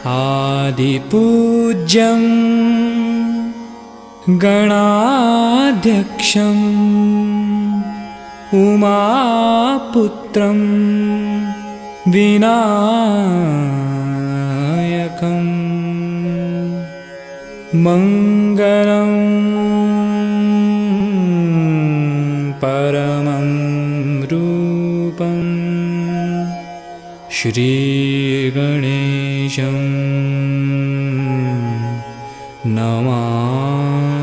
आदिपूज्यं गणाध्यक्षम् उमापुत्रं विनायकम् मङ्गलं परमं रूपं श्रीगणेशं नमाम्यहम्।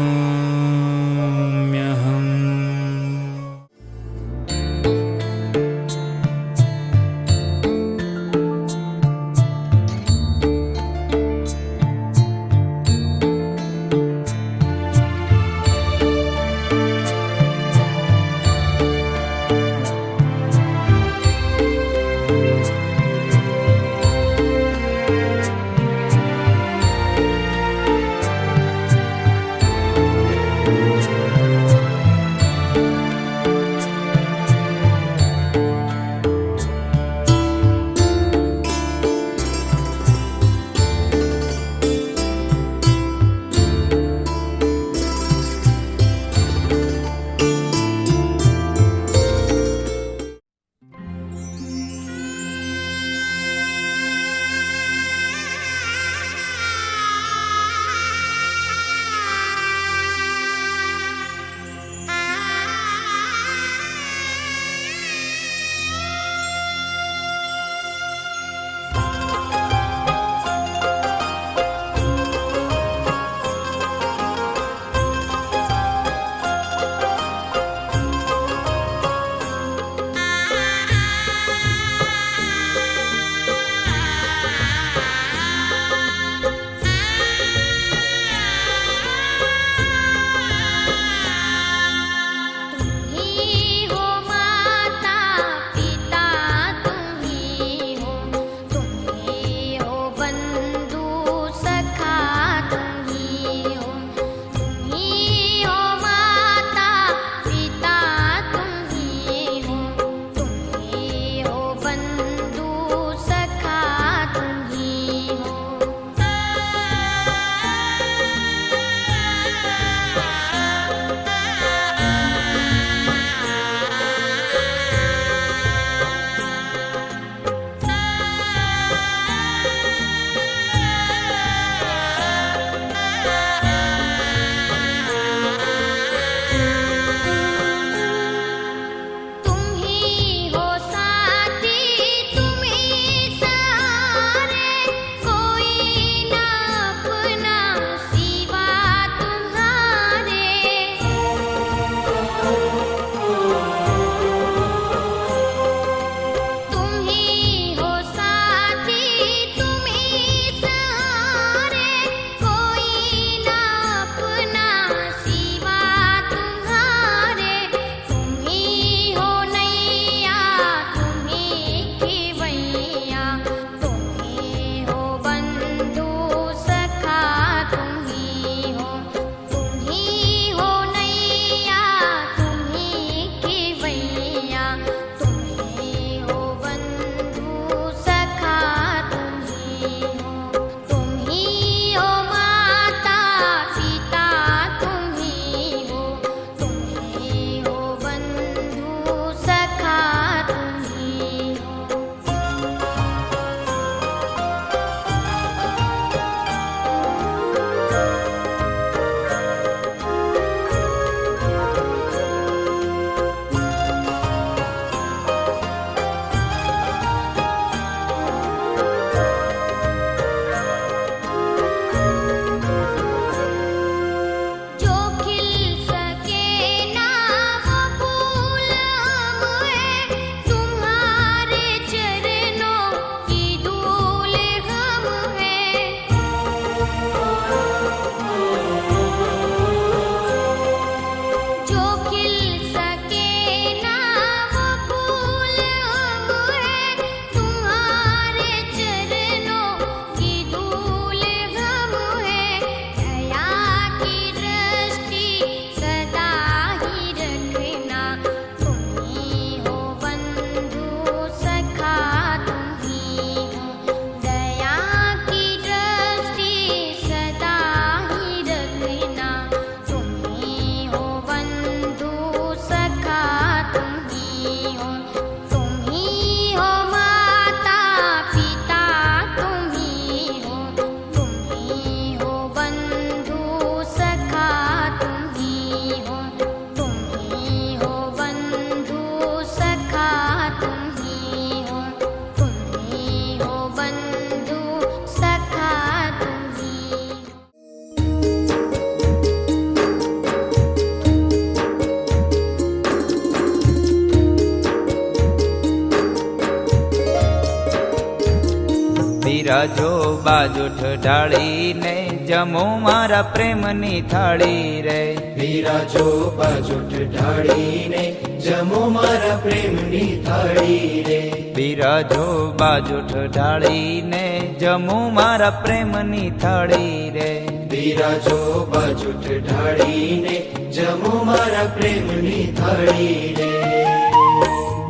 બિરાજો બાજોઠ ઢાળીને જમો મારા પ્રેમની થાળી રે. બિરાજો બાજોઠ ઢાળીને જમો મારા પ્રેમની થાળી રે. બિરાજો બાજોઠ ઢાળીને જમો મારા પ્રેમની થાળી રે. બિરાજો બાજોઠ ઢાળીને જમો મારા પ્રેમની થાળી રે.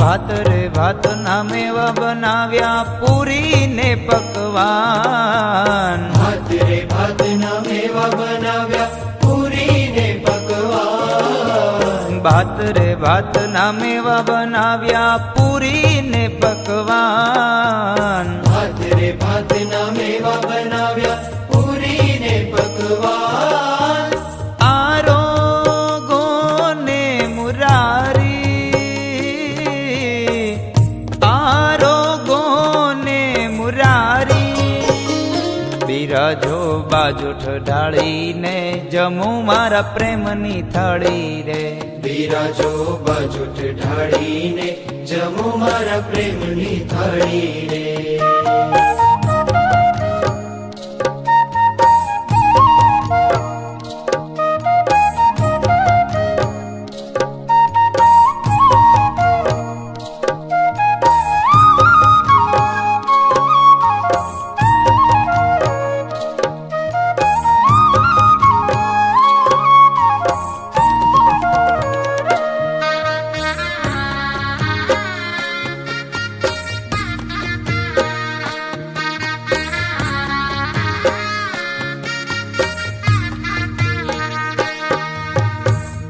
ભાત રે ભાત ના મેવા બનાવ્યા પૂરી ને પકવાન. ભાત રે ભાત ના મેવા બનાવ્યા પૂરી ને પકવાન. ભાત રે ભાત ના મેવા બનાવ્યા પૂરી ને પકવાન. ભાત રે ભાત ના મેવા બનાવ્યા પૂરી ને પકવાન. આરોગો ને મુરારી, આરોગો ને મુરારી. બિરાજો બાજોઠ ઢાળીને જમો મારા પ્રેમની થાળી રે. બિરાજો બાજોઠ ઢાળીને જમો મારા પ્રેમની થાળી રે.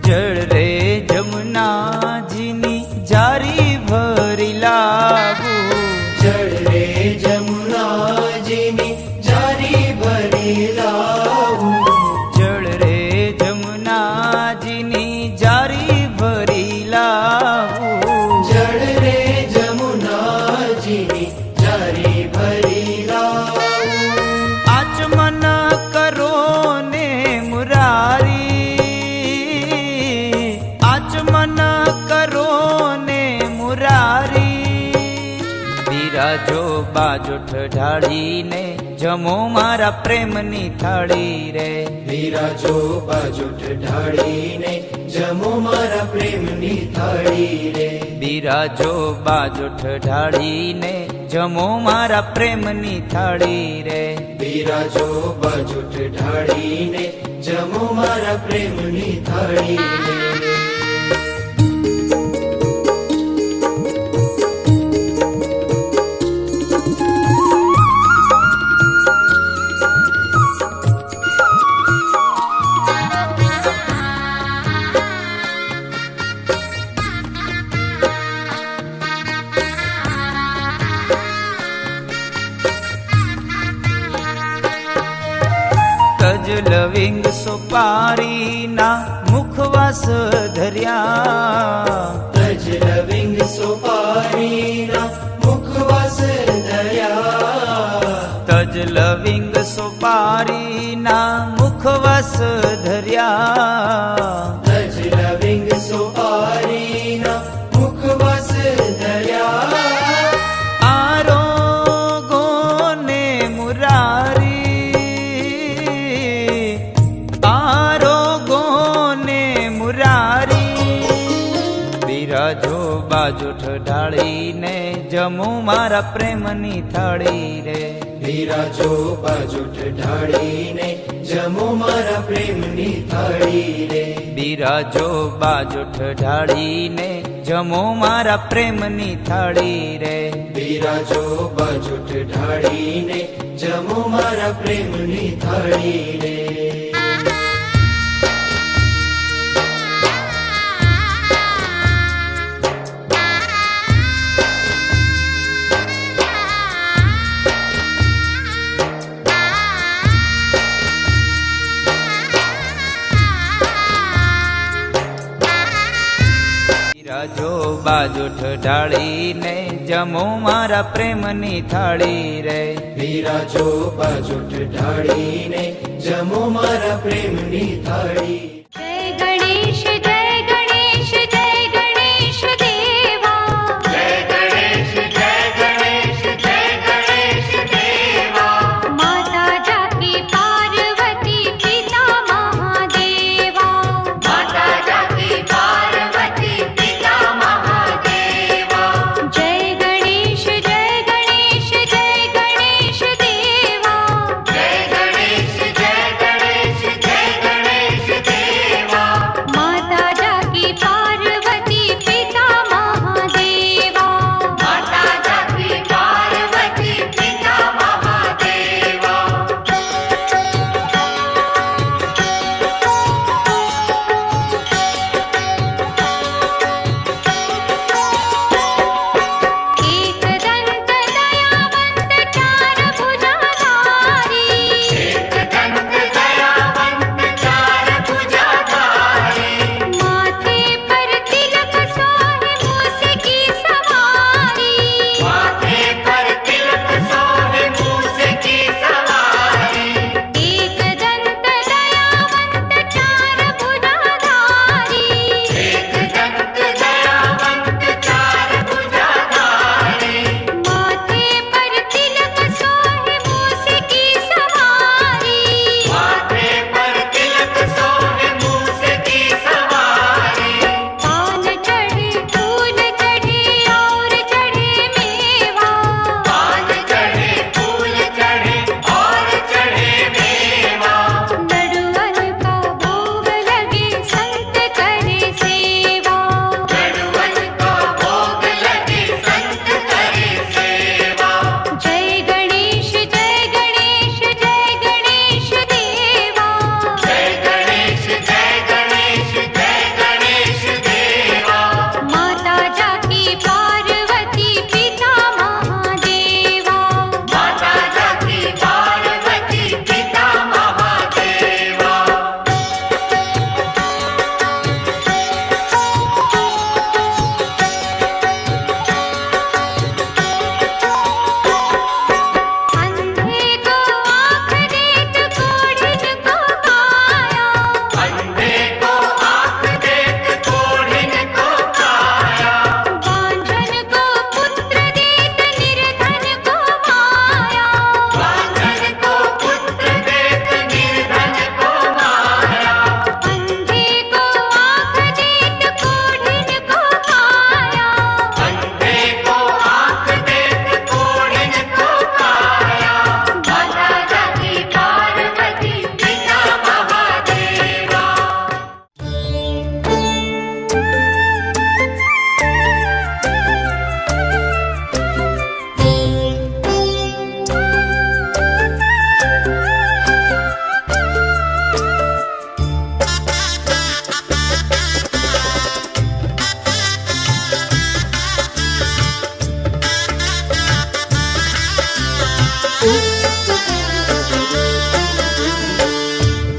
જળ રે જમુનાજીની જારી ભરી લાવું. જળ રે જમુનાજીની જારી ભરી લાવું. જળ રે જમુનાજીની જારી ભરી લાવું. જળ રે જમુનાજીની જારી ભરી લાવું. આચમન કરો ને મુરારી, આચમન કરો ને મુરારી. બિરાજો બાજોઠ ઢાળીને જમો મારા પ્રેમની થાળી રે. બિરાજો બાજોઠ ઢાળીને જમો મારા પ્રેમની થાળી રે. બિરાજો બાજોઠ ઢાળીને જમો મારા પ્રેમની થાળી રે. બિરાજો બાજોઠ ઢાળીને જમો મારા પ્રેમની થાળી રે. તજ લવિંગ સોપારીના મુખવાસ ધર્યા. તજ લવિંગ સોપારીના મુખવાસ ધર્યા. તજ લવિંગ સોપારીના મુખવાસ ધર્યા. તજ લવિંગ સોપારીના મુખવાસ ધર્યા. આરોગો ને મુરારી, આરોગો ને મુરારી. બિરાજો બાજોઠ ઢાળીને જમો મારા પ્રેમની થાળી રે. બિરાજો બાજોઠ ઢાળીને જમો મારા પ્રેમની થાળી રે. બિરાજો બાજોઠ ઢાળીને જમો મારા પ્રેમની થાળી રે. બિરાજો બાજોઠ ઢાળીને જમો મારા પ્રેમની થાળી રે. બિરાજો બાજોઠ ઢાળીને જમો મારા પ્રેમની થાળી રે. બિરાજો બાજોઠ ઢાળીને જમો મારા પ્રેમની થાળી. जय गणेश जय गणेश जय गणेश देवा. जय गणेश जय गणेश जय गणेश देवा.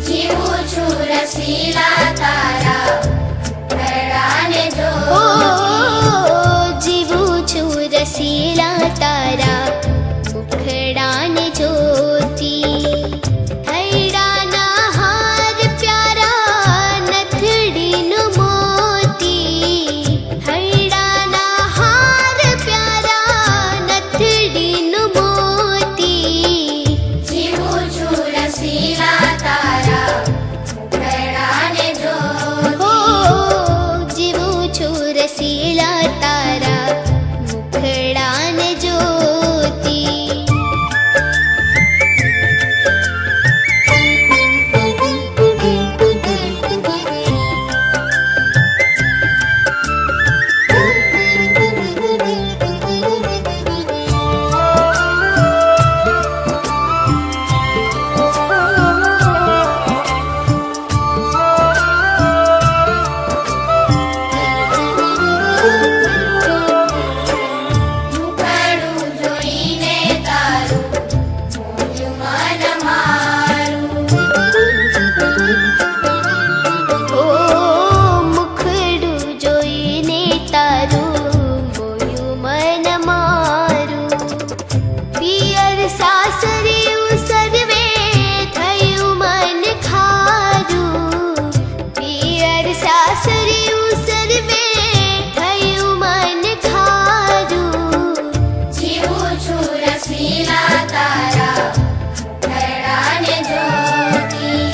જીવું છું રસીલા તારા મુખડાને જોતી. જીવું છું રસીલા તારા મુખડાને જોતી. હૈડાના હાર પ્યારા નથડીનું મોતી. હૈડાના હાર પ્યારા નથડીનું મોતી. જીવું છું રસીલા તારા મુખડાને જોતી. જીવું છું રસીલા તારા મુખડાને જોતી. મુખડું જોઈને તારું મોયું મન મારું. ઓ મુખડું જોઈને તારું મોયું મન મારું. પિયર સાસરિયું સર્વે થયું મન ખારું. પિયર સાસરિયું સર્વે થયું મન ખારું. જીવું છું રસીલા તારા મુખડાને જોતી.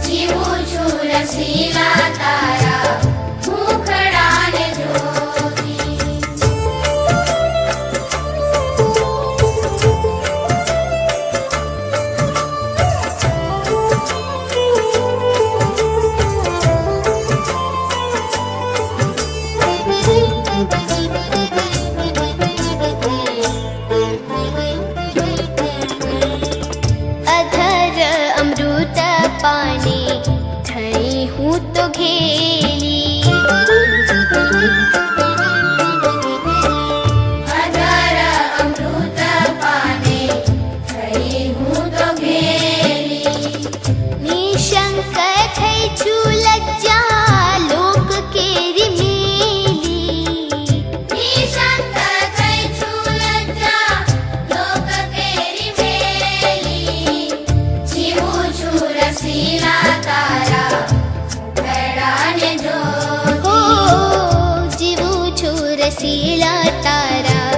જીવું છું રસીલા તારા મુખડાને જોતી. અધર અમૃત પાને થઈ હું તો ઘેલી. અધર અમૃત પાને થઈ હું તો ઘેલી. નિશંક થઈ છું લજ્જા લોક કેરી મેલી. નિશંક થઈ છું લજ્જા લોક કેરી મેલી. જીવું છું રસીલા તારા મુખડાને જોતી. જીવું છું રસીલા તારા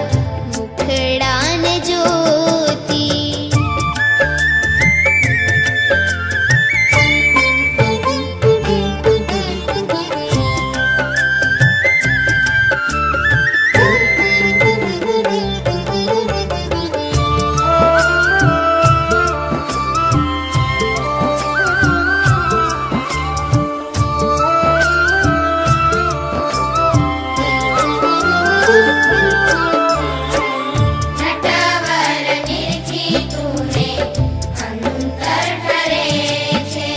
મુખડાને જોતી. નટવર નિરખી તુને અંતર ઠરે છે.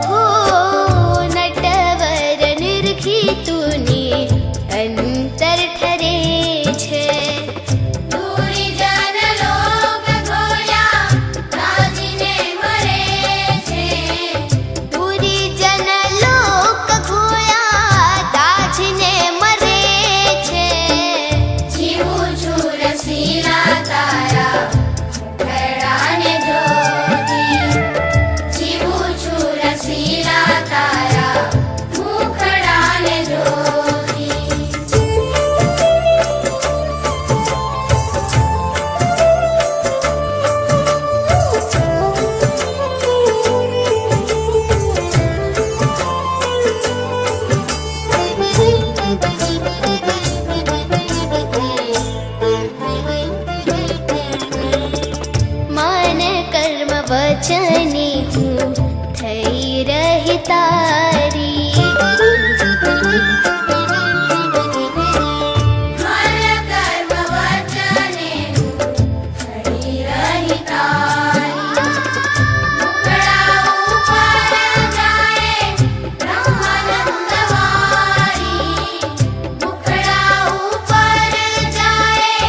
હો નટવર નિરખી તુને અંતર ઠરે છે. દૂરી જન લોક ગોયા રાજીને મરે છે. પૂરી જન લોક ઘોયા દાજને મરે છે. જીવું છું રસીલા તારા મુખડાને જોતી. જીવું છું રસીલા તારા મુખડાને જોતી. મન કર્મ વચને હું થઈ રહી તારી. મન કર્મ વચને હું થઈ રહી તારી. મુખડા ઉપર જાય બ્રહ્માનંદ વારી. મુખડા ઉપર જાય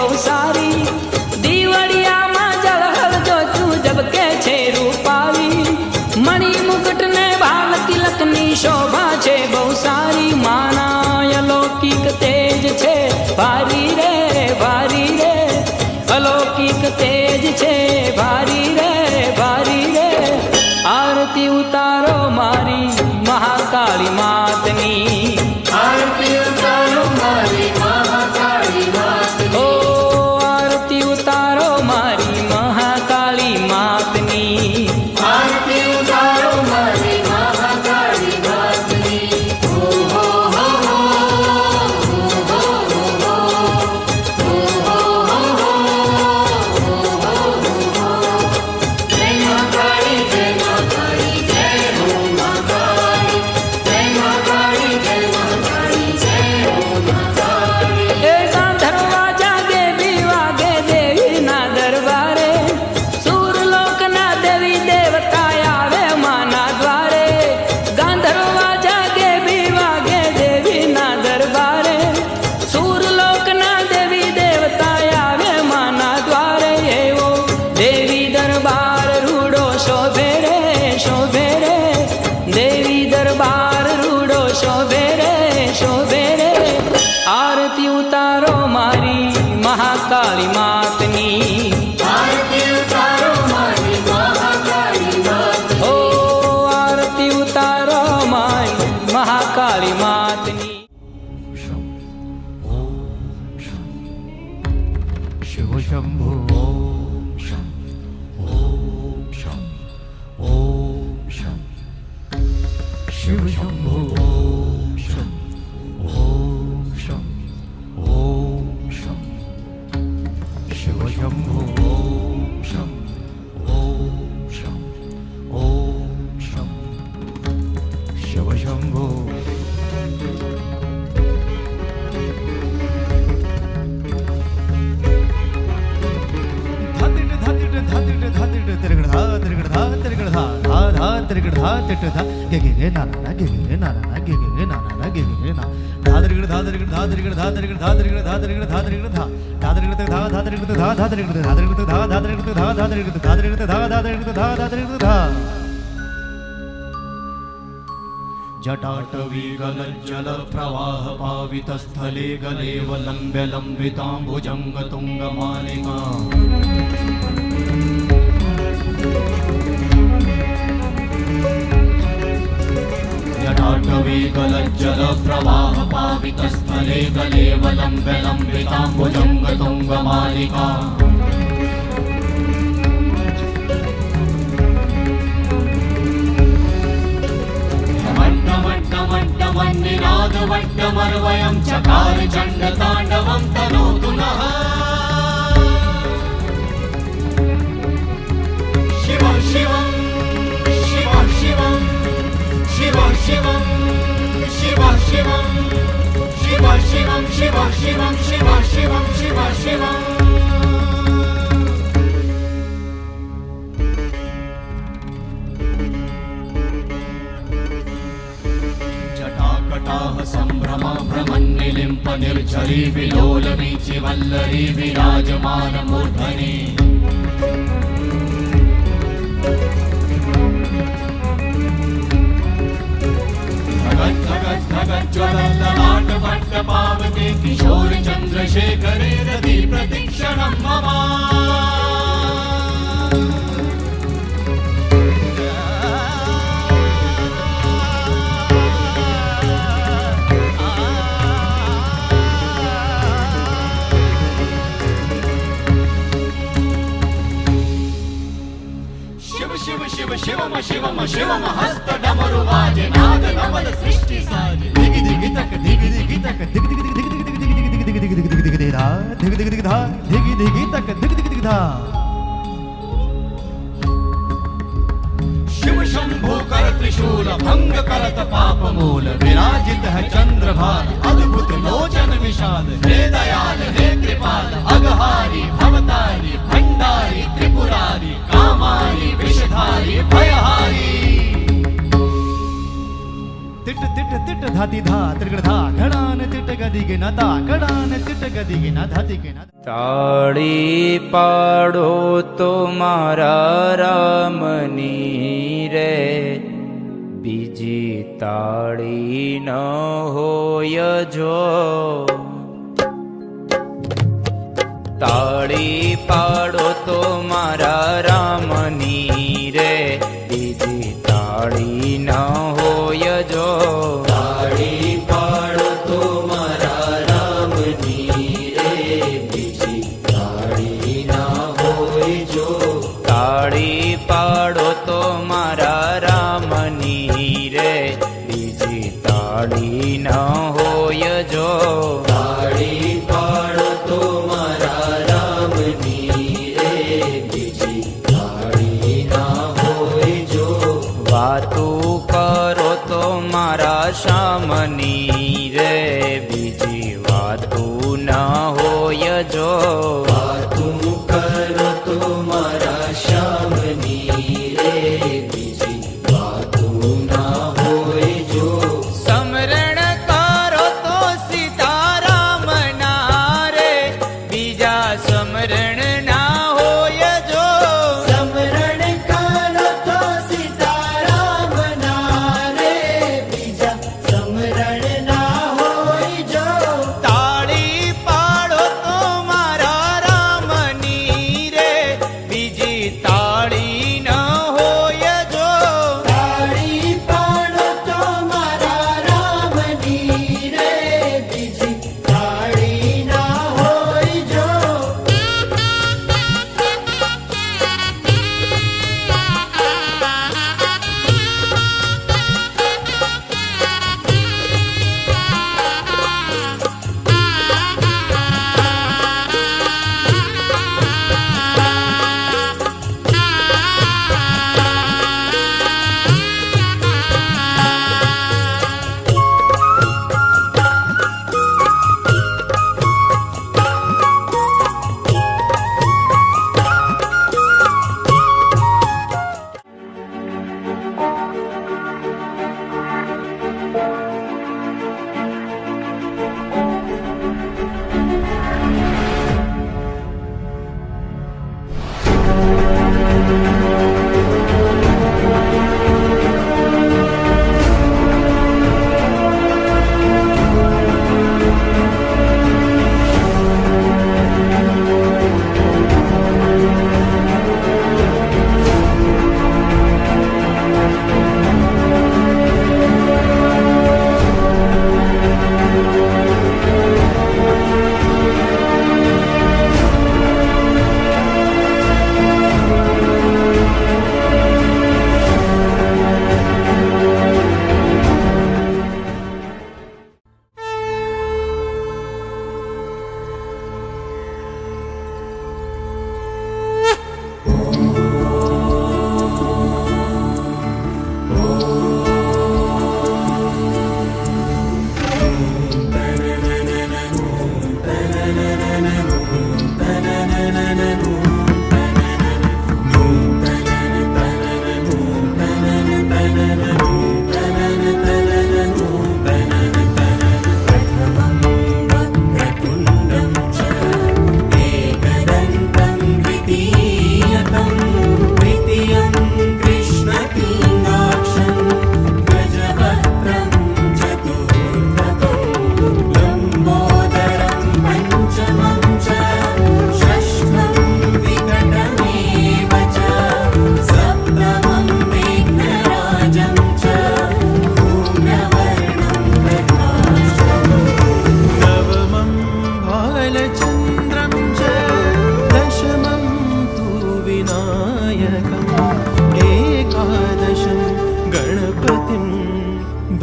બહુ સારી દીવડિયામાં જળહળ જો તું જબકે છે રૂપાળી મણિ મુકુટ ને ભાલ તિલકની શોભા છે બહુ સારી માના અલૌકિક તેજ છે ભારી રે અલૌકિક તેજ છે ભારી રે આરતી ઉતારો મારી મહાકાળી માતની આરતી ઉતારો મારી મહાકાળી માતની ઓ આરતી ઉતારો મારી મહાકાળી માતની આરતી ઉતારો મારી મહાકાળી માતની એ ગાંધર્વા જાગે વાગે દેવીના દરબારે સુરલોકના દેવી દેવતા આવે માના દ્વારે ગાંધર્વા જાગે વાગે દેવીના દરબારે સુરલોકના દેવી દેવતા આવે માના દ્વારે એવો દેવી દરબાર રૂડો શોભે રે દેવી દરબાર રૂડો શોભે રે આરતી ઉતારો મારી મહાકાળી માતની આરતી ઉતારો મારી મહાકાળી માતની ઓ આરતી ઉતારો મારી મહાકાળી માતની શિવ શંભુ શિવ શંભુ શિવ શંભુ શિવ શંભુ जटाटवी गलज्जल प्रवाह पावित स्थले गलेवलम्ब्य लम्बिताम्बुजङ्ग तुङ्गमालिका जटाटवी गलज्जल प्रवाह पावित स्थले गलेवलम्ब्य लम्बिताम्बुजङ्ग तुङ्गमालिका वट्टमर्वयं चकार चण्डताण्डवं तनोतु नः शिव शिवं शिव शिवं शिव शिवं शिव शिवं शिव शिवं शिव शिवं शिव शिवं शिव शिवं जटाकटाः सम्भ्रमा भ्रमन्निलिम्प निर्झरी विलोलवीचि वल्लरी विराजमानमूर्धनि ज्वलल्ललाटपट्टपावते किशोर चन्द्रशेखरे रति प्रतीक्षणं मम शिवम शिवम शिवम हस्त डमरु बाजे नाद नवल सृष्टि साजे दिगि दिगि तक दिगि दिगि तक दिगि दिगि दिगि दिगि दिगि दिगि दिगि दिगि दिगि दिगि धा दिगि दिगि दिगि धा दिगि दिगि तक दिगि दिगि दिगि धा शिव शंभो कर त्रिशूल भंग करत पाप मूल विराजित है चंद्रभान अद्भुत लोचन विशाल हे दयाल हे कृपाल अघहारी भवतारी भंडारी त्रिपुरारी कामारी विषधारी भयहारी तिट तिट तिट धाति धा त्रिगढ़ धा घड़ान तिट ಗದಿಗೆ ನ ತಾಕಡಾನ ತಿಟ ಗದಿಗೆ ನ ಧತಿಗೆ ನ તાળી પાડો તો મારા રામની રે બીજી તાળી ન હોય જો તાળી પાડો તો મારા રામની રે બીજી તાળી ન હોય જો તાળી પાડો તો મારા રામની રે બીજી તાળી ના હોય જો તાળી પાડો તો મારા રામની રે બીજી તાળી ન હોય જો તાળી પાડો તો મારા રામની રે બીજી તાળી ના હોય જો વાતું કરો તો મારા શામની રે બીજી વાતું ન હોય જો વાતું કરો તો મારા શામની રે બીજી વાતું ના હોય જો સમરણ કરો તો સીતારામ ના રે બીજા સમરણ ના હોય જો સમરણ કરો તો સીતારામ ના રે બીજા સમરણ ના હોય જો તાળી પાડો તો મારા રામની રે બીજી તાળી ન હોય જો તાળી પાડો તો મારા રામની રે બીજી તાળી ના હોય જો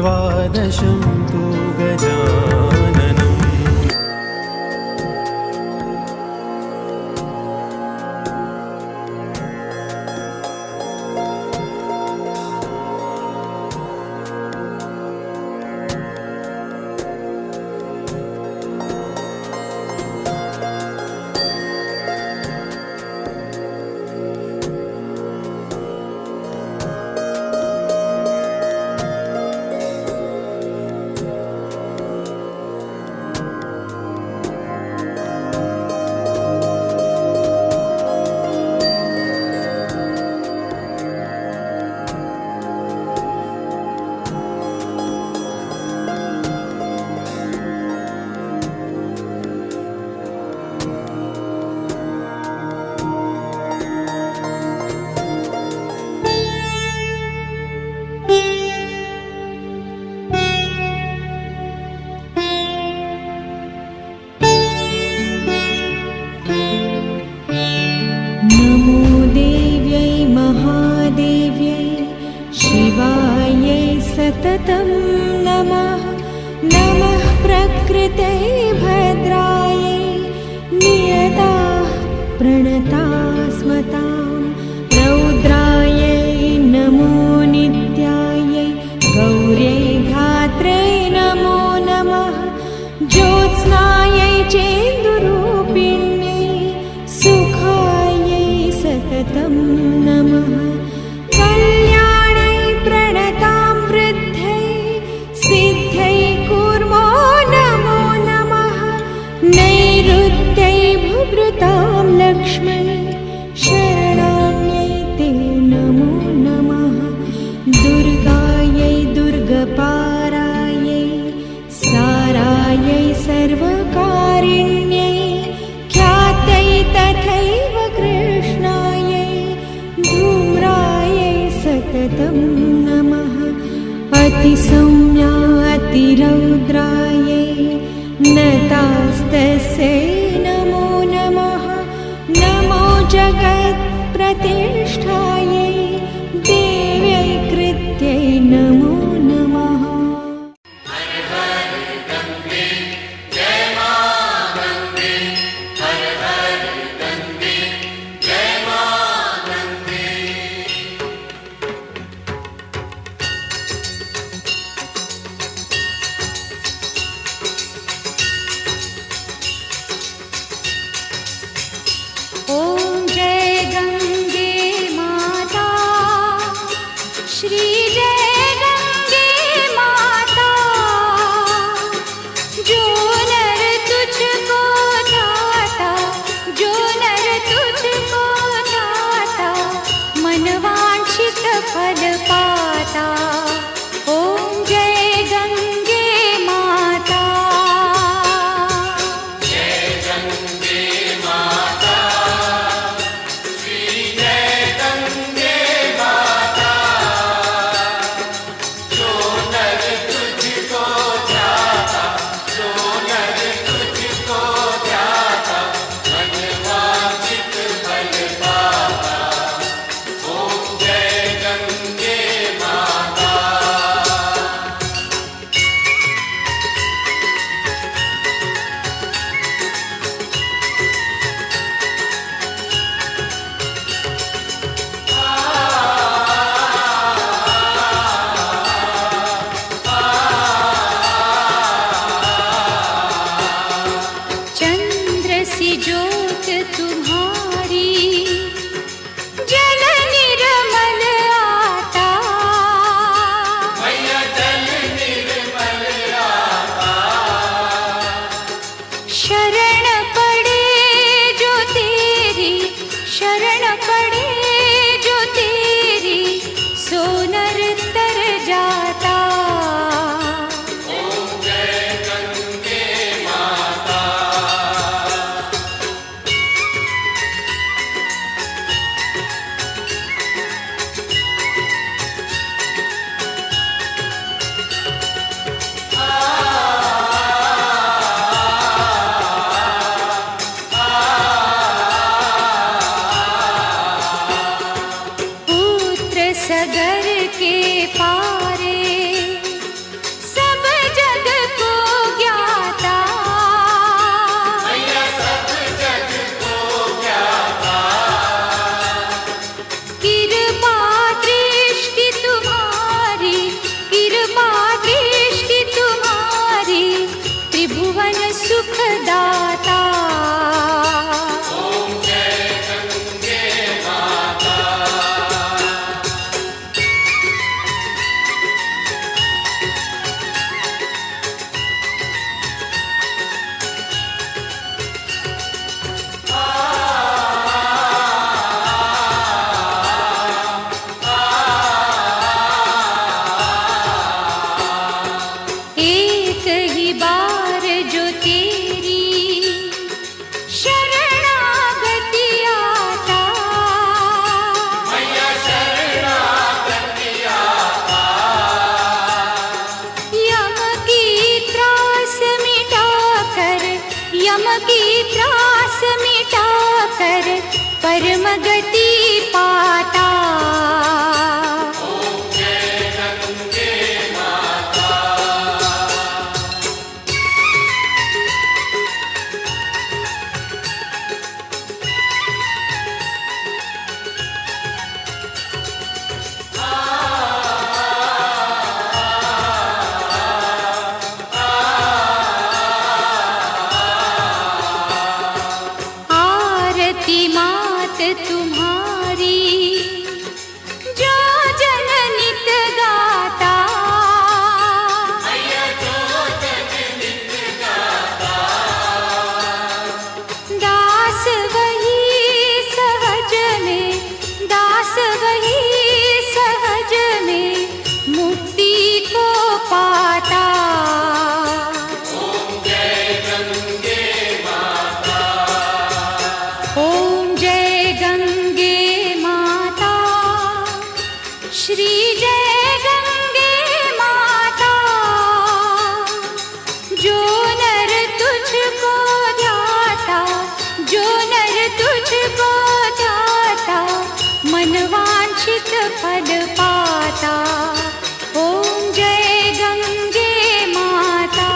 द्वादशं तु गजाननम् सततं नमः नमः प्रकृते भद्रायै नियताः प्रणता स्मतां रौद्रायै नमो नित्यायै गौर्यै धात्रे नमो नमः ज्योत्स्नायै चेन्दुरूपिण्यै सुखायै सततं नमः कल्याणै प्रणतां वृद्धै सिद्ध्यै कूर्मो नमो नमः नैऋत्यै भुभृतां लक्ष्मै शरणान्यै ते नमो नमः दुर्गायै दुर्गपारायै सारायै सर्वकारिण्यै ख्यात्यै तथैव कृष्णायै धूम्रायै सततं नमः अतिसौम्या अतिरौद्रायै नतास्तस्यै नमो नमः नमो जगत्प्रतिष्ठायै देव्यै कृत्यै नमो नमः ॐ जय गंगे माता श्री जय गंगे माता जो नर तुझको ध्याता जो नर तुझको ध्याता मनवांछित फल पाता ॐ जय गंगे माता चंद्र सी ज्योत तुम्हारी जल निर्मल आता शरण पड़े जो तेरी शरण पड़े जो तेरी सो नर तर जाता पुत्र सगर के पारे सब जग को ज्ञाता कृपा दृष्टि तुम्हारी कृपा दृष्टि तुम्हारी त्रिभुवन सुखदाता श्री जय गंगे माता, जो नर तुझको ध्याता, जो नर तुझको ध्याता, मन वांछित फल पाता। ओम जय गंगे माता।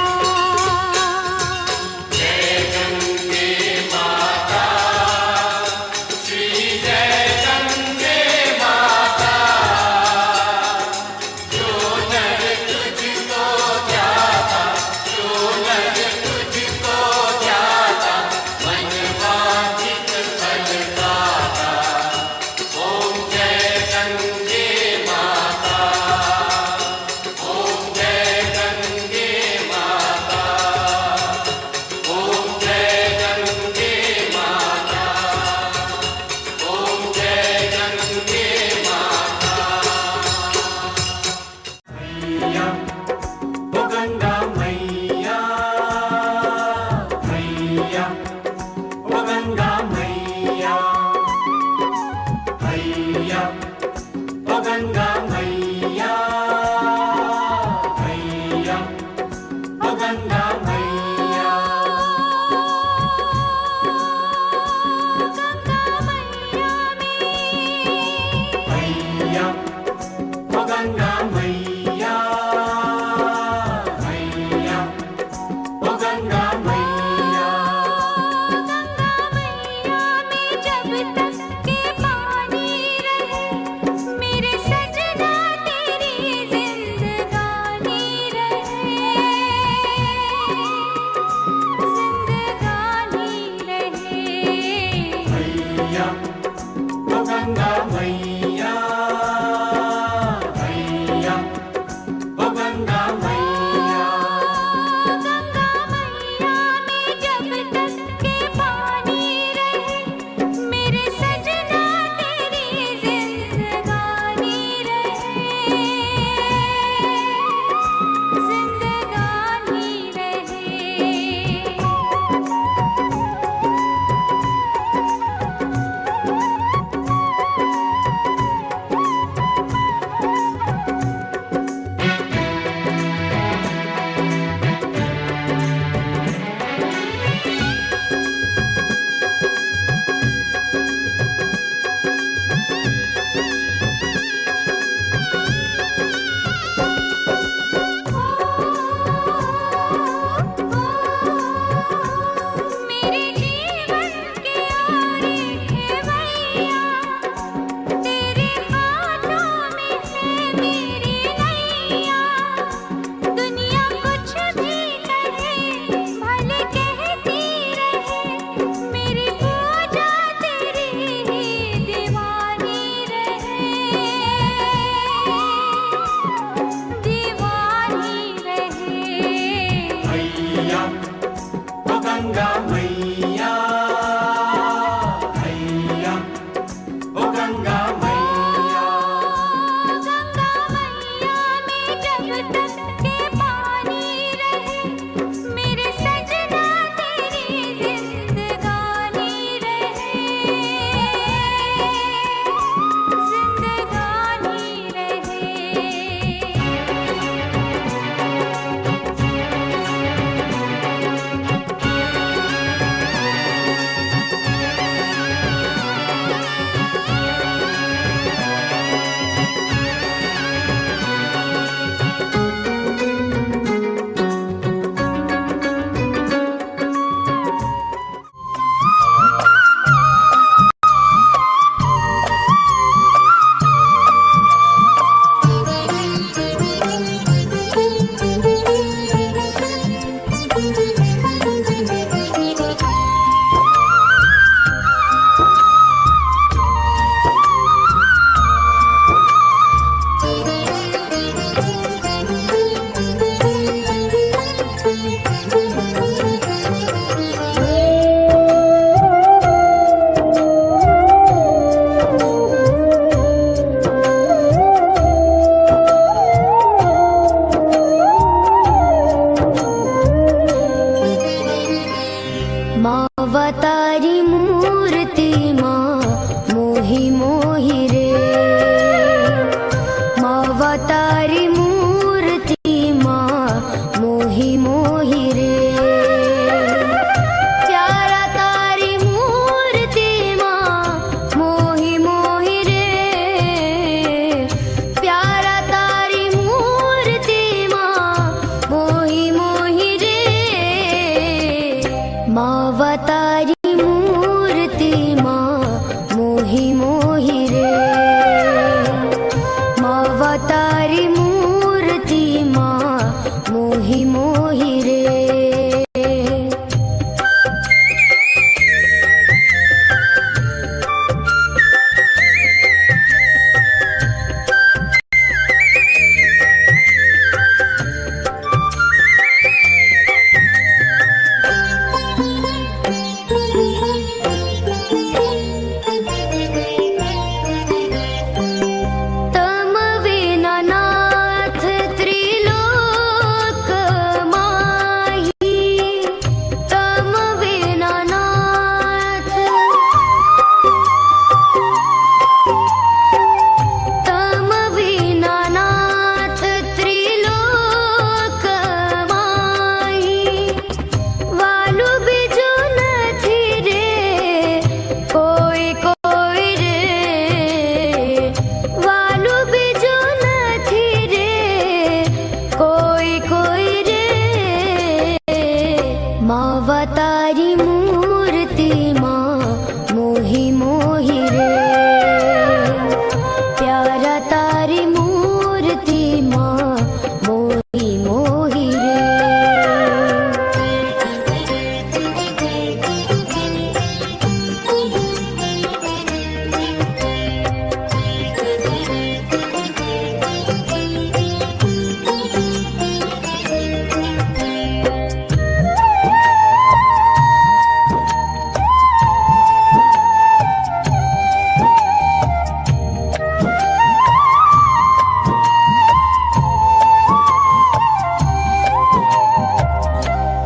તારી મૂર્તિમાં મોહી મોહી રે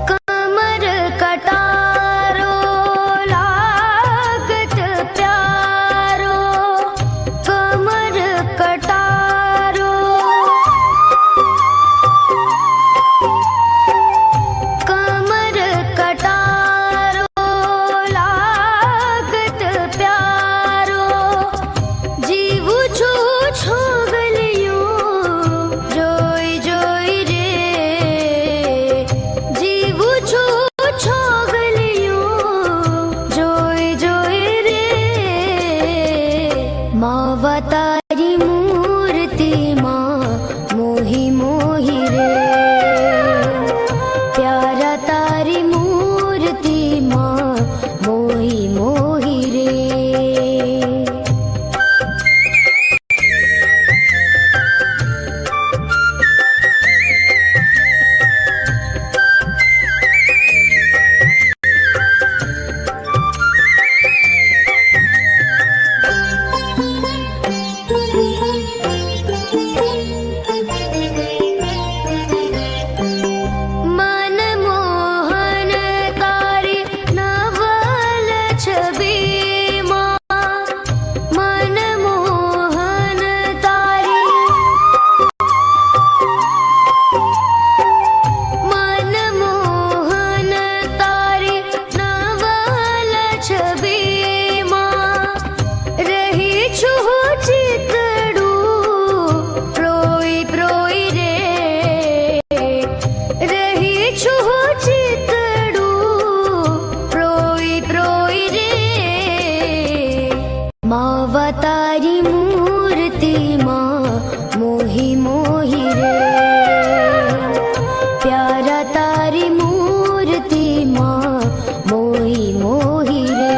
કમર કટારો લાગત પ્યારો કમર કટારો કમર કટારો લાગત પ્યારો જીવું છું છોગલિયું જોઈ જોઈ રે જીવું છું છોગલિયું જોઈ જોઈ રે માવા તારી મૂર્તિમાં મોહી મોહી રે પ્યારા તારી મૂર્તિમાં મોહી મોહી રે મનમોહન તારી નવલ છબીમાં મનમોહન તારી મનમોહન તારી નવલ છબીમાં રહી છું ચિતડું પ્રોઈ પ્રોઈ રે રહી છું ચિતડું પ્રોઈ પ્રોઈ રે માવા તારી મૂર્તિમાં મોહી મોહી રે પ્યારા તારી મૂર્તિમાં મોહી મોહી રે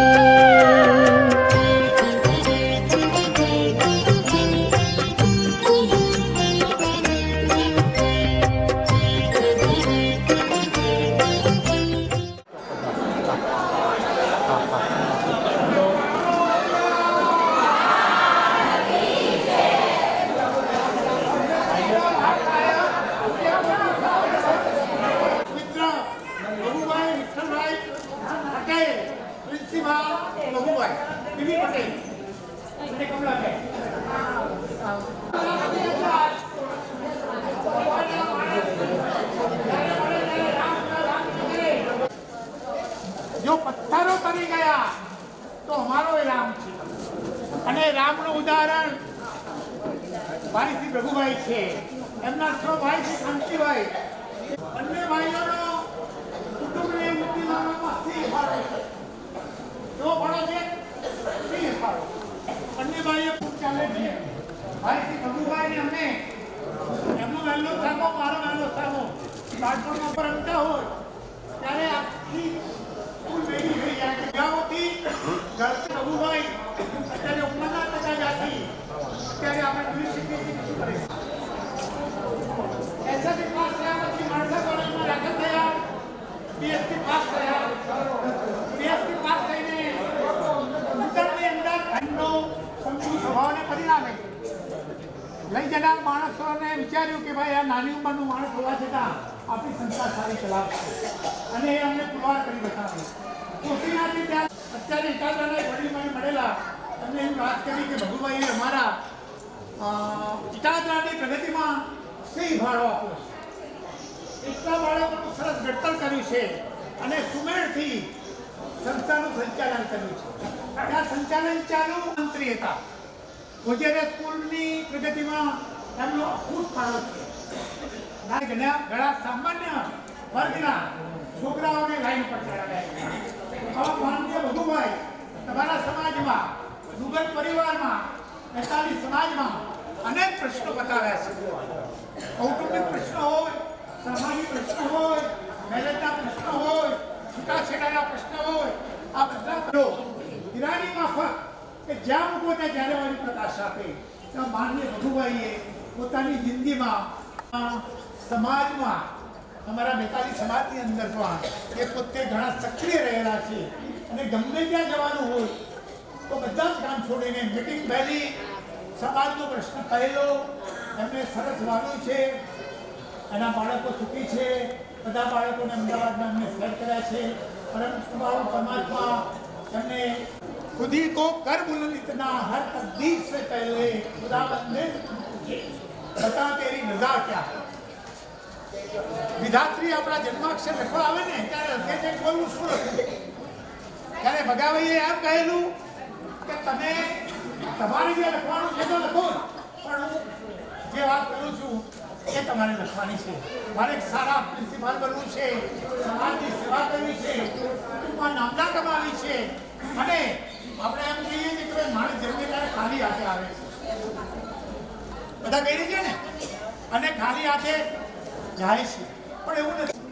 મિત્ર લઘુભાઈ વિઠ્ઠલભાઈ પટેલ પ્રિન્સિપાલ લઘુભાઈ બીબી પટેલ અને કમલાબેન જો પથ્થરો કરી ગયા તો અમારો એ રામ છે અને રામનું ઉદાહરણ ભાઈ શ્રી રઘુભાઈ છે એમના 6 ભાઈ શ્રી કાંતિભાઈ બંને ભાઈઓનો કુટુંબની ઉન્નતિમાં સિંહ ફાળો છે કેવો ફાળો છે સિંહ ફાળો બંને ભાઈઓ ખૂબ ચાલે છે ભાઈ શ્રી રઘુભાઈ ને અમને એમનો વહેલો સામો મારો વહેલો સામો બાળપણમાં પર રમતા હોય ત્યારે આખી સ્કૂલ ભેગી થઈ જાય કે ગામોથી ઘર રઘુભાઈ અત્યારે ઉંમરના ટકા જાતી અત્યારે આપણે જોઈ શકીએ છીએ કે શું કરે એસએસસી પાસ થયા પછી માણસા કોલેજમાં દાખલ થયા બીએસસી પાસ થયા બીએસસી પાસ થઈને ઉત્તરની અંદર એમનો સમજુ સ્વભાવને પરિણામે લઈ જનાર માણસોને વિચાર્યું કે ભાઈ આ નાની ઉંમરનું માણસ હોવા છતાં આપણી સંસ્થા સારી ચલાવશે અને એ અમને પુરવાર કરી બતાવ્યું કોશીનાથી ત્યાં અત્યારે એકાગ્રને વડીલભાઈ મળેલા એમને એવી વાત કરી કે ભગુભાઈએ અમારા ઇટાદરાની પ્રગતિમાં સિંહ ફાળો આપ્યો છે એટલા બાળકોનું સરસ ઘડતર કર્યું છે અને સુમેળથી સંસ્થાનું સંચાલન કર્યું છે ત્યાં સંચાલન ચાલુ મંત્રી હતા વગેરે સ્કૂલની પ્રગતિમાં એમનો અખૂટ ફાળો છે ઘણા સામાન્ય વર્ગના છોકરાઓને લાઈન પર ચડાવ્યા માનનીય ભગુભાઈ તમારા સમાજમાં મુગલ પરિવારમાં 45 સમાજમાં અનેક પ્રશ્નો બતાવ્યા છે. કૌટુંબિક પ્રશ્નો હોય, સામાજિક પ્રશ્નો હોય, મહેનતના પ્રશ્નો હોય, છૂટાછેડાના પ્રશ્નો હોય, આ બધા ઈરાની માફક કે જ્યાં મૂકો ત્યાં જ્યારે વાળી પ્રકાશ આપે. ત્યાં માનનીય રઘુભાઈએ પોતાની જિંદગીમાં સમાજમાં અમારા બેતાલી સમાજની અંદર પણ એ પોતે ઘણા સક્રિય રહેલા છે અને ગમે ત્યાં જવાનું હોય તો બધા જ કામ છોડીને મિટિંગ પહેલી સમાજનો પ્રશ્ન પહેલો એમને સરસ વાગ્યું છે. એના બાળકો સુખી છે. બધા બાળકોને અમદાવાદમાં એમને સેટ કર્યા છે. परम परमात्मा हमने खुद ही को कर बुलंद इतना हर तकदीर से पहले खुदावंद ने बता तेरी रजा क्या. विधात्री अपना जन्माक्षर लखवा आवे ने त्यारे हृदय से बोलવું શું લખું. ત્યારે ભગાભાઈએ એમ કહેલું કે તમે તમારે જે લખવાનું છે તો લખો, પણ હું જે વાત કરું છું એ તમારે લખવાની છે. મારે એક સારા પ્રિન્સિપાલ બનવું છે, સમાજની સેવા કરવી છે, કુટુંબમાં નામના કમાવી છે. અને આપણે એમ કહીએ છીએ કે માણસ જન્મે ત્યારે ખાલી હાથે આવે છે, બધા કહીએ છીએ ને, અને ખાલી હાથે જાય છે. પણ એવું નથી.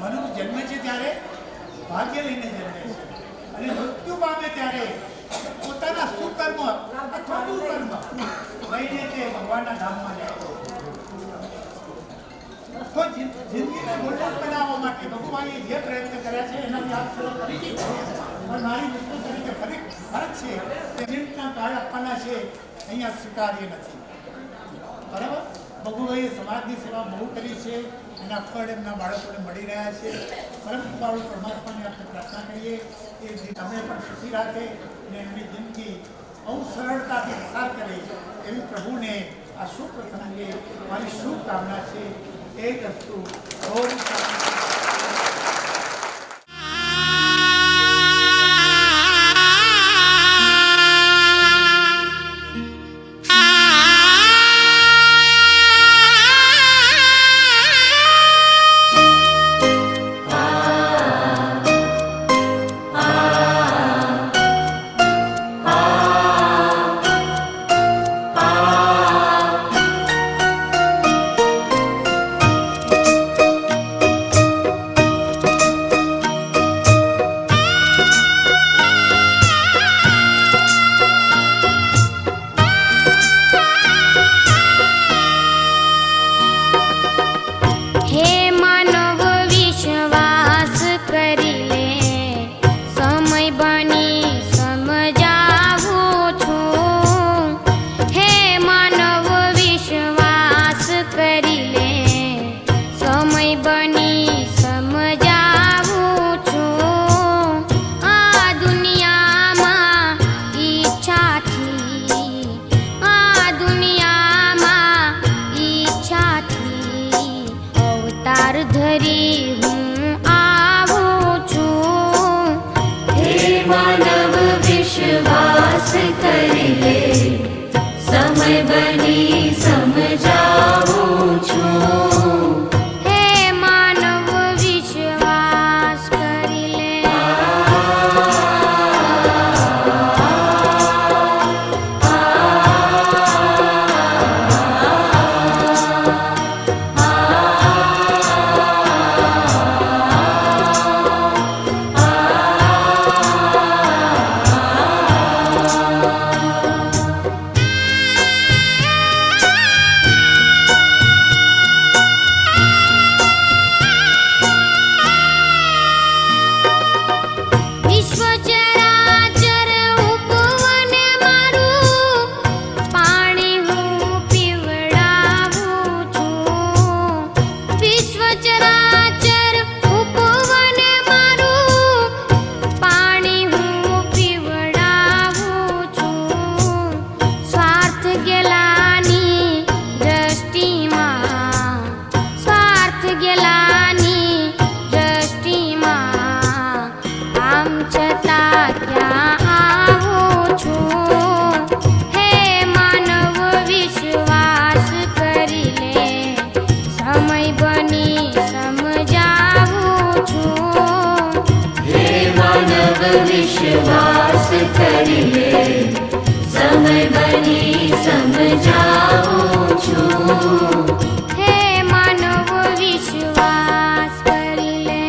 મનુષ્ય જન્મે છે ત્યારે ભાગ્ય લઈને જન્મે છે અને મૃત્યુ પામે ત્યારે પોતાના સુકર્મ અથવા દુર્કર્મ લઈને તે ભગવાનના ધામમાં જાય છે. તો જિંદગીને ગોલ્ડન બનાવવા માટે ભગવાને જે પ્રયત્ન કર્યા છે એનાથી આપ સૌ પરિચિત છે. પણ મારી વસ્તુ તરીકે ફરક છે તે મિનિટના કાર્ડ આપવાના છે, અહીંયા સ્વીકાર્ય નથી. બરાબર. ભગુભાઈએ સમાજની સેવા બહુ કરી છે, એના ફળ એમના બાળકોને મળી રહ્યા છે. પરંતુ બાળક પરમાત્માને આપણે પ્રાર્થના કરીએ કે તમે પણ સુખી રાખે અને એમની જિંદગી બહુ સરળતાથી પસાર કરે એવી પ્રભુને આ શુભ પ્રસંગે મારી શુભકામના છે. એક વસ્તુ ઓમ विश्वास करिए समय बनी समझाऊं સમજાવું છું. હે માનવ વિશ્વાસ કરી લે.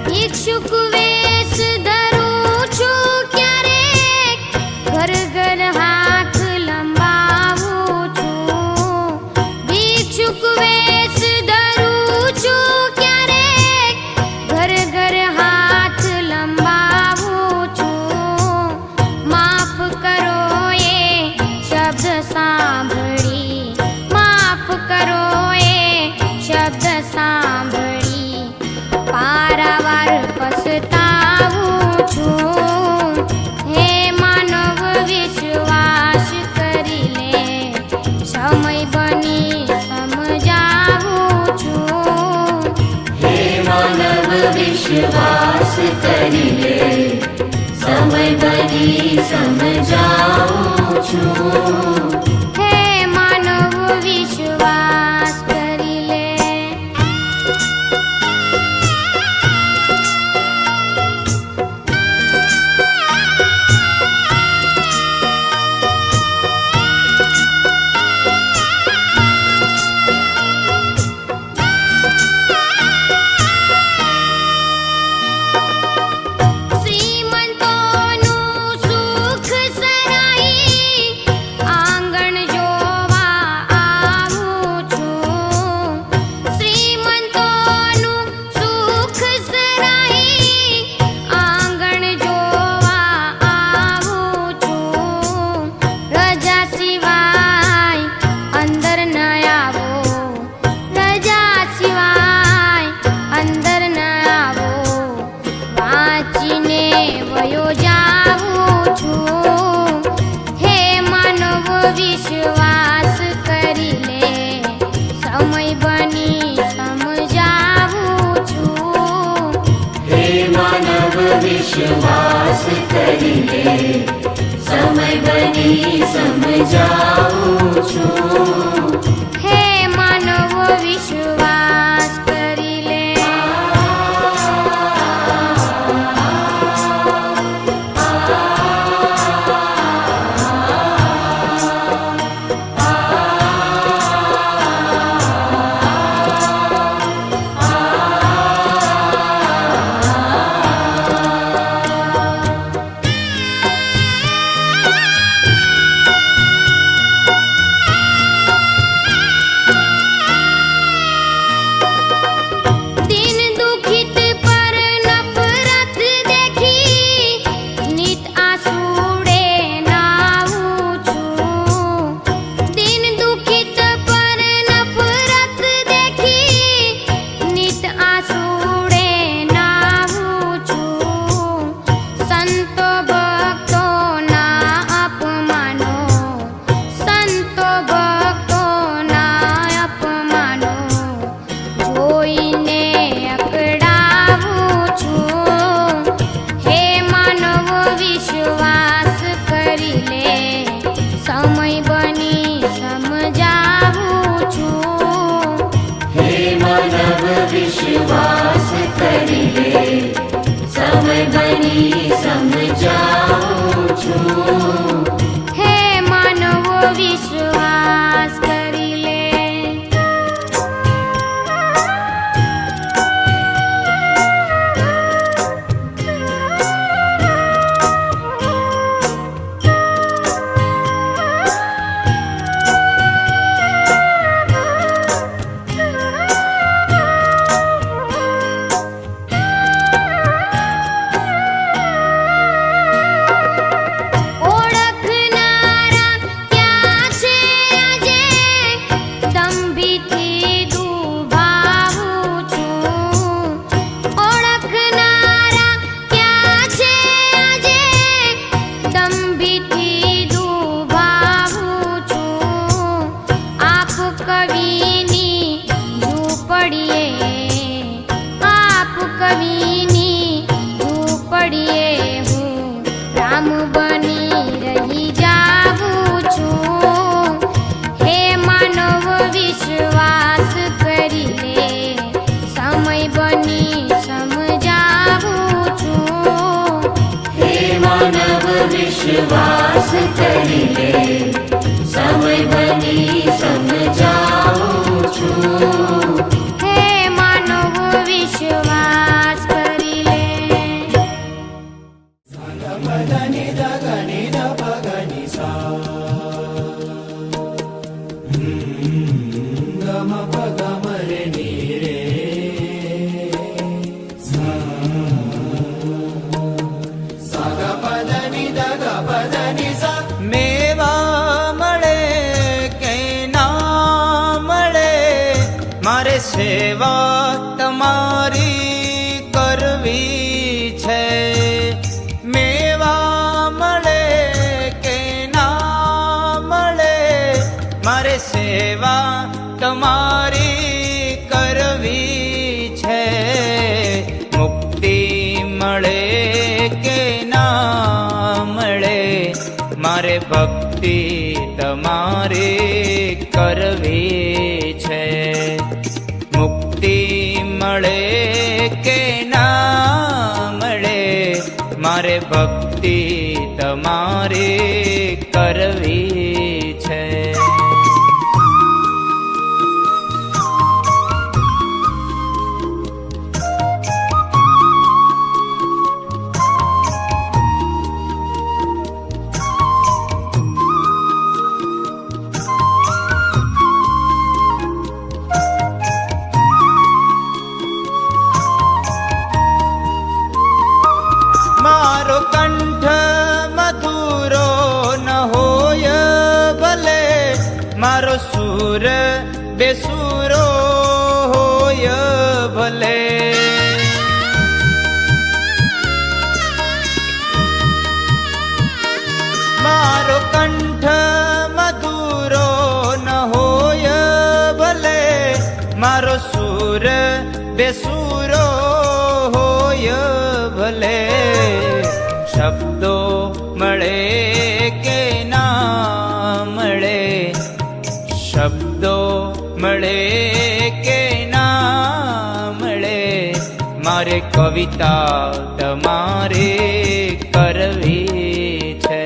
ભિક્ષુક વેશ ધરું છું ક્યારેક, ઘર ઘર હાથ લંબાવું છું. ભિક્ષુક વેશ ધરું છું ક્યારેક, ઘર ઘર હાથ લંબાવું છું. માફ કરો એ શબ્દ સાંભળી, માફ કરો એ શબ્દ સાંભળી, પારાવાર પછતાવું છું. હે માનવ વિશ્વાસ કરી લે, સમય બની સમજાવું છું. હે માનવ વિશ્વાસ કરી લે, સમય બની સમજાવું છું. હે માનવ વિશ્વાસ કરી લે. શ્રીમંતોનું સુખ સરાઈ, આંગણ જોવા આવું છું. શ્રીમંતોનું સુખ સરાઈ, આંગણ જોવા આવું છું. રજા સિવાય અંદર ન આવો, રજા સિવાય અંદર ન આવો, વાંચીને વયો જાવું છું. હે માનવ વિશ્વાસ કરી લે, સમય બની સમજાવું છું. હે માનવ વિશ્વાસ કરી લે, સમય બની સમજાવું છું. હે માનવ વિશ્વાસ કરી લે. કવિની ઝૂંપડીએ હું રામ બની રહી જાઉં છું. હે માનવ વિશ્વાસ કરી લે, સમય બની સમજાવું છું. હે માનવ વિશ્વાસ કરી લે, સમય બની સમજાવું છું. હે માનવ વિશ્વાસ કરી લે. મેવા મળે કે ના મળે, મારે સેવા તમારી કરવી છે. મેવા મળે કે ના મળે, મારે સેવા તમારી કરવી છે. મુક્તિ મળે કે ના મળે, મારે ભક્તિ તમારી કરવી છે. મુક્તિ મળે કે ના મળે, મારે ભક્તિ તમારી કરવી છે. મારો કંઠ મધુરો ન હોય ભલે, મારો સૂર બેસુરો હોય ભલે. મારો કંઠ મધુરો ન હોય ભલે, મારો સૂર બેસુરો હોય ભલે. શબ્દો મળે કે ના મળે, શબ્દો મળે કે ના મળે, મારે કવિતા તમારે કરવી છે.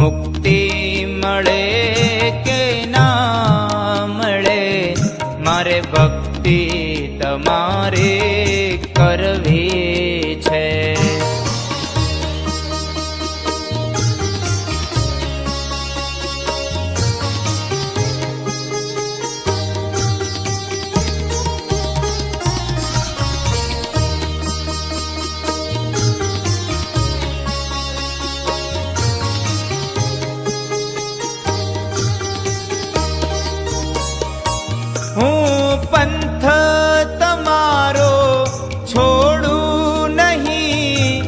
મુક્તિ મળે કે ના મળે, મારે ભક્તિ તમારે કરવી છે. હું પંથ તમારો છોડું નહીં,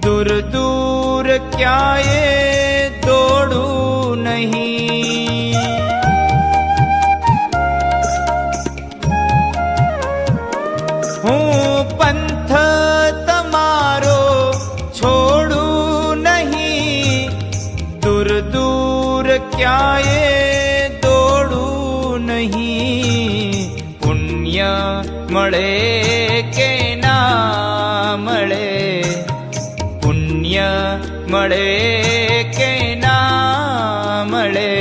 દૂર દૂર ક્યાંય દોડું નહીં. હું પંથ તમારો છોડું નહીં, દૂર દૂર ક્યાંય દોડું નહીં. પુણ્ય મળે કે ના મળે, પુણ્ય મળે કે ના મળે,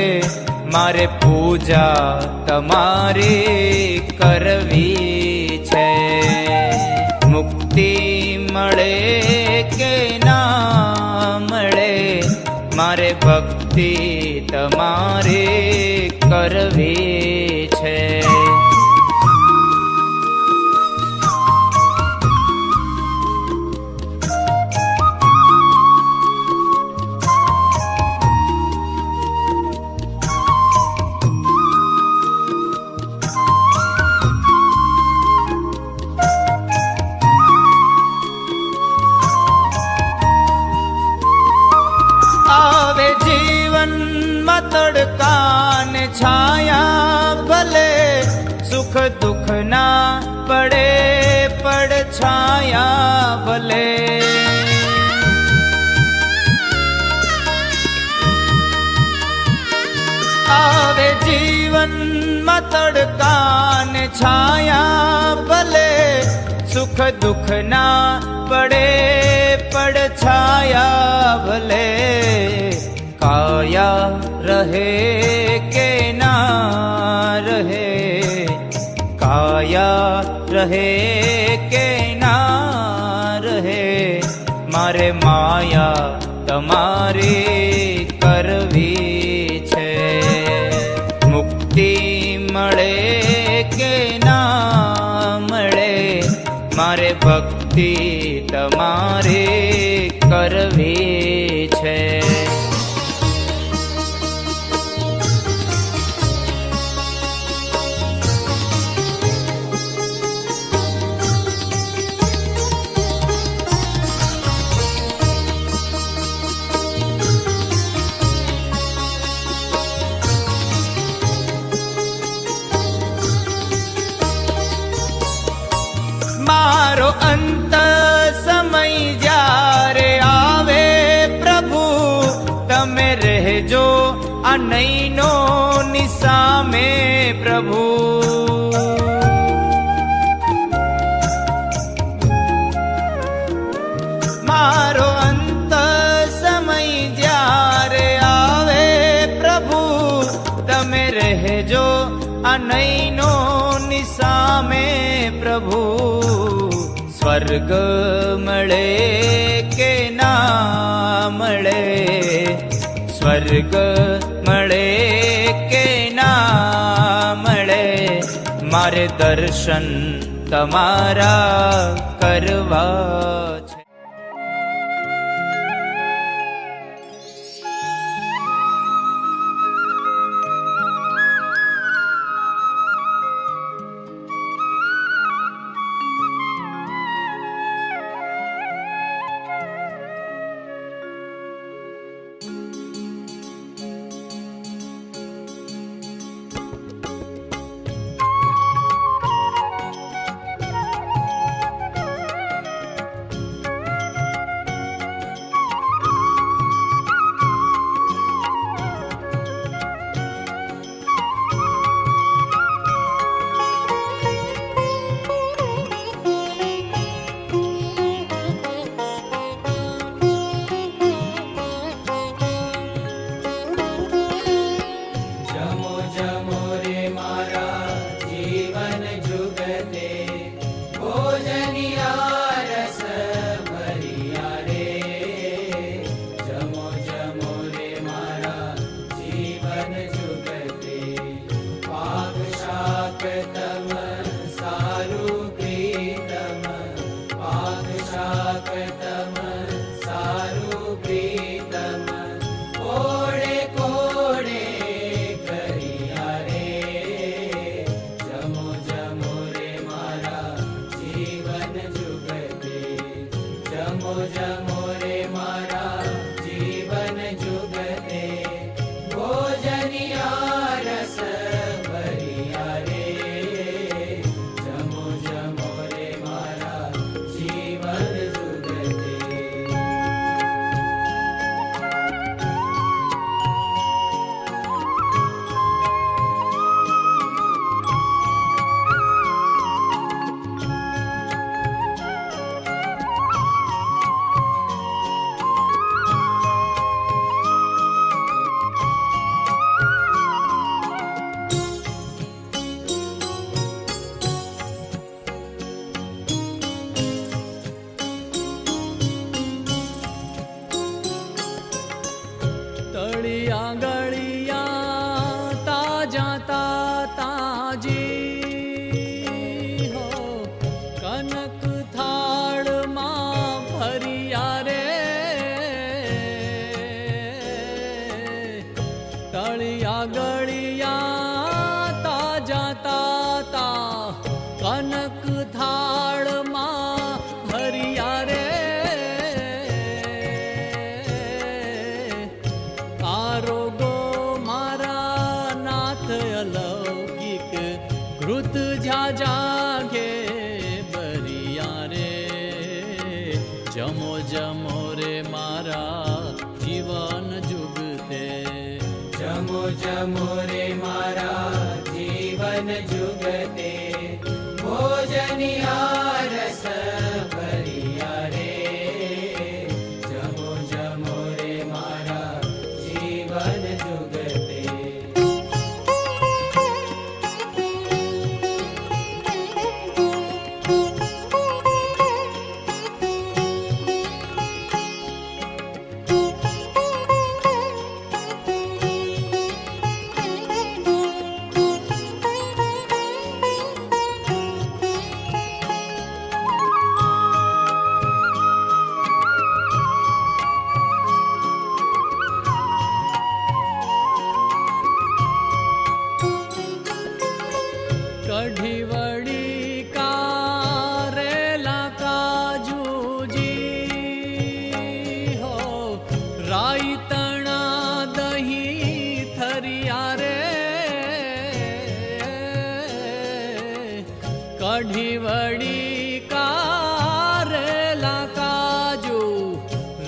મારે પૂજા તમારી કરવી છે. મુક્તિ મળે કે ના મળે, મારે ભક્તિ તમારી કરવી છે. આવે જીવનમાં તડકાને છાયા છાયા ભલે આવે જીવનમાં તડકાને છાયા ભલે સુખ દુઃખ ના પડે પડ છાયા ભલે કાયા રહે કે ના રહે કાયા રહે કે ના રહે મારે માયા તમારી કરવી છે મુક્તિ મળે કે ના મળે મારે ભક્તિ તમારી કરવી છે મારો અંત સમય જ્યારે આવે પ્રભુ તમે રહેજો આ નૈનો નિસામે પ્રભુ મારો અંત સમય જ્યારે આવે પ્રભુ તમે રહેજો આ નૈનો નિસામે પ્રભુ સ્વર્ગ મળે કે ના મળે સ્વર્ગ મળે કે ના મળે મારે દર્શન તમારા કરવા છે ઘૃત ઝા જાગે બરિયા જમો જમો રે મારા જીવન જુગતે જમો જમો રે મારા જીવન જુગતે ભોજનિયા રસ ભરિયા રે જમો જમો રે મારા જીવન જુગતે કઢી વળી કારેલા કાજુજી હો રાઈ તણા દહીં થરિયા રે કઢી વળી કારેલા કાજુ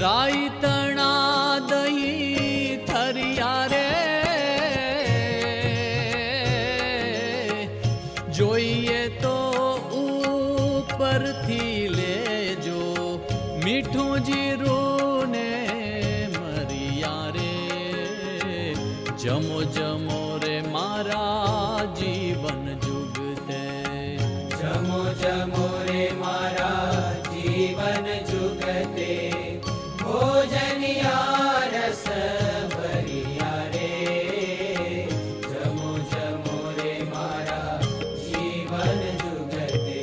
રાઈ તણા દહીં થરિયા રે જોઈએ તો ઉપરથી લેજો મીઠું જીરું ને મરિયા રે જમો જમો રે મારા જીવન જુગતે જમો જમો રે મારા જીવન જુગતે ભોજનિયા રસ ભરિયા રે જમો જમો રે મારા જીવન જુગતે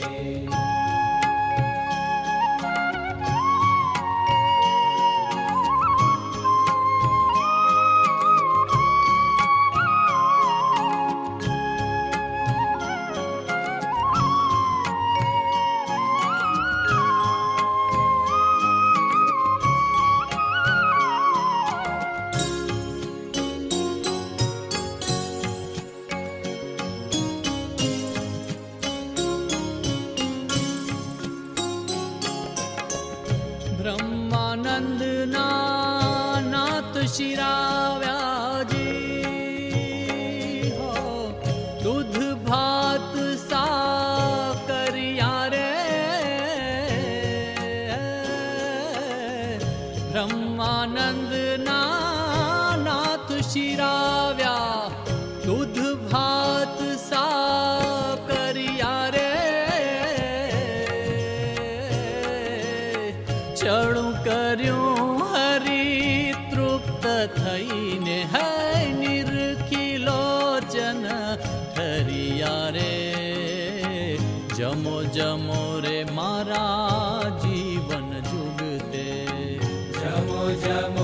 બ્રહ્માનંદના નાથ શિરાવ્યાજી હો દૂધ ભાત સા કર્યા રે બ્રહ્માનંદના નાથ શિરાવ્યા દૂધ ભાત સા કર્યા રે ચડું કર્યું હરી તૃપ્ત થઈને હૈ નિરખી લોચન હરિયા રે જમો જમો રે મારા જીવન જુગતે જમો જમો